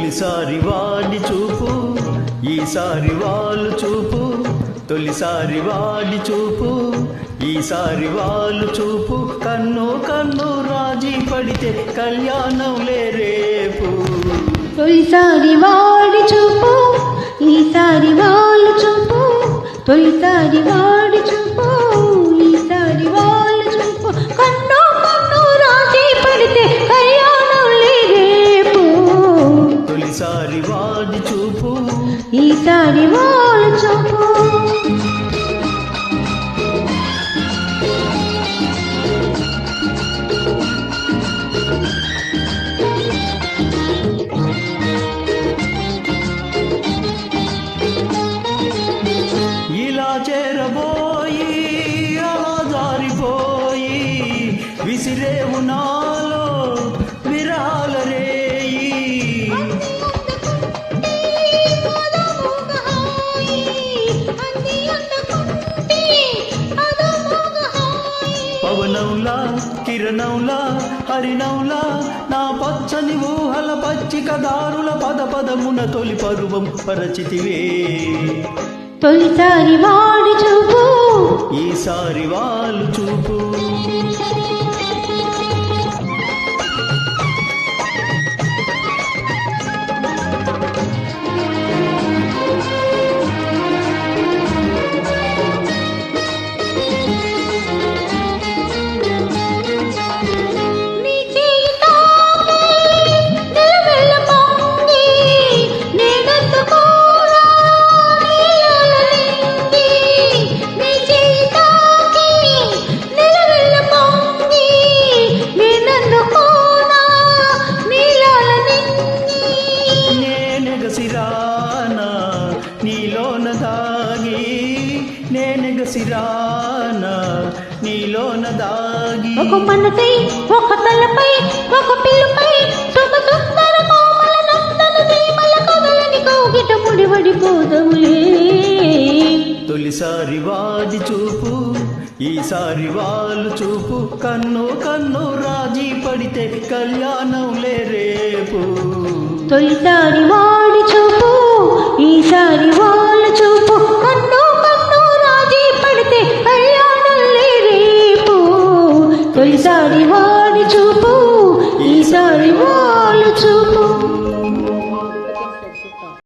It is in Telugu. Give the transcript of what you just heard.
తొలిసారి వాడి చూపు ఈసారి వాళ్ళు చూపు, తొలిసారి వాడి చూపు ఈసారి వాళ్ళు చూపు, కన్ను కన్ను రాజీ పడితే కళ్యాణంలే రేపు. తొలిసారి వాడి చూపు ఈసారి వాళ్ళు చూపు, తొలిసారి వాడి చూపు ఈసారి వాళ్ళు చూపు, కన్ను కన్ను రాజీ పడితే కళ్యాణంలే రేపు. తొలిసారి వాడి చూపు ఈసారి వాళ్ళు చూపు. ఇలా చేరబోయి అలా జారిపోయి విసిరేవు నాలో విరాల రేయి. పవనంలా కిరణంలా హరిణంలా నా పచ్చని ఊహల పచ్చిక దారుల పద పదమున తొలి పరువం పరచితివే. తొలిసారి వాడి చూపు ఈసారి వాళ్ళు చూపు. నీలోన దాగి నేనెగసిరానా నీలోన దాగి, ఒక మనసై ఒక తలపై ఒక పిల్లుపై శుభ సుందర కోమల నందన దీమల కదలని కౌగిట ముడివడిపోదములే. తొలిసారి వాడి చూపు ఈసారి వాళ్ళు చూపు, కన్ను కన్ను రాజీ పడితే కళ్యాణంలే రేపు. తొలిసారి వాడి చూపు ఈసారి వాళ్ళు చూపు, కన్ను కన్ను రాజీ పడితే కళ్యాణంలే రేపు. తొలిసారి వాడి చూపు ఈసారి వాళ్ళు చూపు.